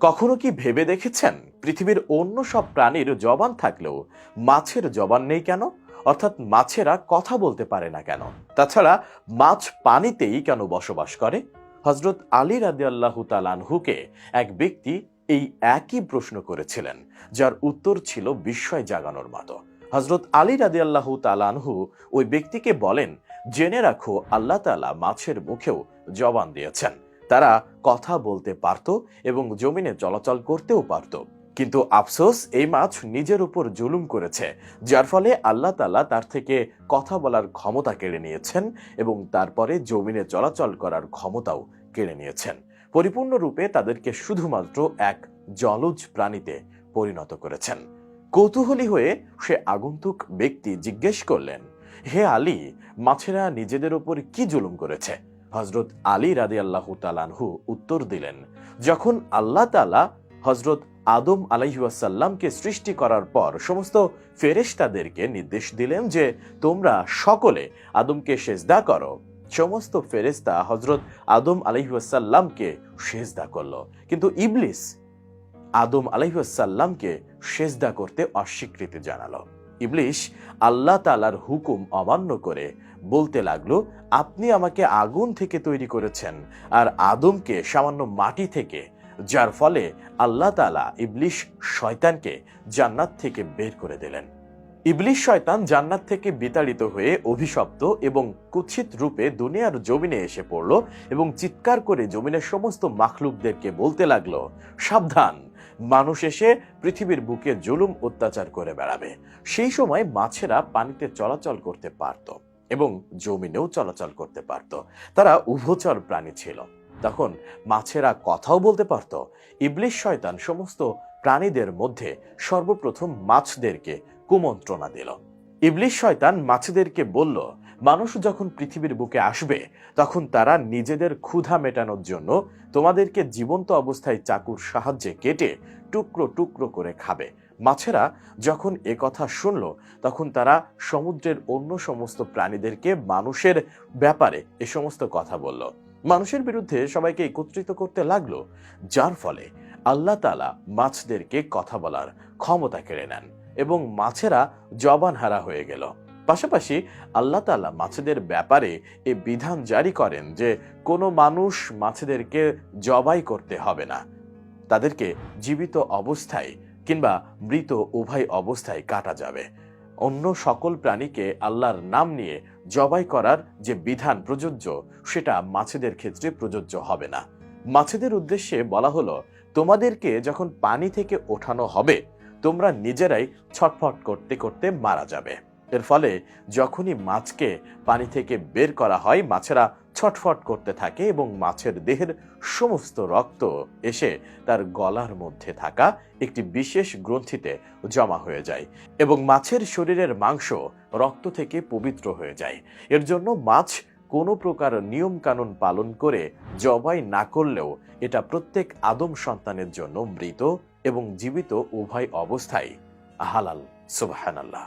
কখনো কি ভেবে দেখেছেন পৃথিবীর অন্য সব প্রাণীর জবান থাকলেও মাছের জবান নেই কেন? অর্থাৎ মাছেরা কথা বলতে পারে না কেন? তাছাড়া মাছ পানিতেই কেন বসবাস করে? হযরত আলী রাদিয়াল্লাহু তাআলা আনহুকে এক ব্যক্তি এই একই প্রশ্ন করেছিলেন, যার উত্তর ছিল বিস্ময় জাগানোর মতো। হযরত আলী রাদিয়াল্লাহু তাআলা আনহু ওই ব্যক্তিকে বলেন, জেনে রাখো আল্লাহ তাআলা মাছের মুখেও জবান দিয়েছেন। তারা কথা বলতে পারত এবং জমিনে চলাচল করতেও পারত, কিন্তু আফসোস এই মাছ নিজের উপর জুলুম করেছে, যার ফলে আল্লাহ তাআলা তার থেকে কথা বলার ক্ষমতা কেড়ে নিয়েছেন এবং তারপরে জমিনে চলাচল করার ক্ষমতাও কেড়ে নিয়েছেন। পরিপূর্ণরূপে তাদেরকে শুধুমাত্র এক জলজ প্রাণীতে পরিণত করেছেন। কৌতূহলী হয়ে সে আগন্তুক ব্যক্তি জিজ্ঞেস করলেন, হে আলী, মাছেরা নিজেদের উপর কি জুলুম করেছে? হযরত আলী রাদিয়াল্লাহু তাআলা আনহু উত্তর দিলেন, যখন আল্লাহ তাআলা হযরত আদম আলাইহিস সালামকে সৃষ্টি করার পর সমস্ত ফেরেশতাদেরকে নির্দেশ দিলেন যে তোমরা সকলে আদমকে সিজদা করো, সমস্ত ফেরেশতা হযরত আদম আলাইহিস সালামকে সিজদা করলো, কিন্তু ইবলিস আদম আলাইহিস সালামকে সিজদা করতে অস্বীকৃতি জানালো। ইবলিস আল্লাহ তাআলার হুকুম অমান্য করে বলতে লাগলো, আপনি আমাকে আগুন থেকে তৈরি করেছেন আর আদমকে সামান্য মাটি থেকে, যার ফলে আল্লাহ তাআলা ইবলিস শয়তানকে জান্নাত থেকে বের করে দিলেন। ইবলিস শয়তান জান্নাত থেকে বিতাড়িত হয়ে অভিশপ্ত এবং কুৎসিত রূপে দুনিয়ার জমিনে এসে পড়ল এবং চিৎকার করে জমিনের সমস্ত মাখলুকদেরকে বলতে লাগলো, সাবধান, মানুষ এসে পৃথিবীর বুকে জুলুম অত্যাচার করে বেড়াবে। সেই সময় মাছেরা পানিতে চলাচল করতে পারত এবং জমিনেও চলাচল করতে পারত। তারা উভচর প্রাণী ছিল। তখন মাছেরা কথাও বলতে পারত। ইবলিস শয়তান সমস্ত প্রাণীদের মধ্যে সর্বপ্রথম মাছদেরকে কুমন্ত্রণা দিল। ইবলিস শয়তান মাছদেরকে বলল, মানুষ যখন পৃথিবীর বুকে আসবে তখন তারা নিজেদের ক্ষুধা মেটানোর জন্য তোমাদেরকে জীবন্ত অবস্থায় চাকুর সাহায্যে কেটে টুকরো টুকরো করে খাবে। মাছেরা যখন একথা শুনল তখন তারা সমুদ্রের অন্য সমস্ত প্রাণীদেরকে মানুষের ব্যাপারে এ সমস্ত কথা বলল। মানুষের বিরুদ্ধে সবাইকে একত্রিত করতে লাগলো, যার ফলে আল্লাহ তাআলা মাছদেরকে কথা বলার ক্ষমতা কেড়ে নেন এবং মাছেরা জবানহারা হয়ে গেল। পাশাপাশি আল্লাহ তাআলা মাছেদের ব্যাপারে এ বিধান জারি করেন যে কোনো মানুষ মাছেদেরকে জবাই করতে হবে না, তাদেরকে জীবিত অবস্থায় কিংবা মৃত উভয় অবস্থায় কাটা যাবে। অন্য সকল প্রাণীকে আল্লাহর নাম নিয়ে জবাই করার যে বিধান প্রযোজ্য সেটা মাছেদের ক্ষেত্রে প্রযোজ্য হবে না। মাছেদের উদ্দেশ্যে বলা হলো, তোমাদেরকে যখন পানি থেকে ওঠানো হবে তোমরা নিজেরাই ছটফট করতে করতে মারা যাবে। এর ফলে যখনই মাছকে পানি থেকে বের করা হয় মাছেরা ছটফট করতে থাকে এবং মাছের দেহের সমস্ত রক্ত এসে তার গলার মধ্যে থাকা একটি বিশেষ গ্রন্থিতে জমা হয়ে যায় এবং মাছের শরীরের মাংস রক্ত থেকে পবিত্র হয়ে যায়। এর জন্য মাছ কোনো প্রকার নিয়ম কানুন পালন করে জবাই না করলেও এটা প্রত্যেক আদম সন্তানের জন্য মৃত এবং জীবিত উভয় অবস্থায় হালাল। সুবহানাল্লাহ।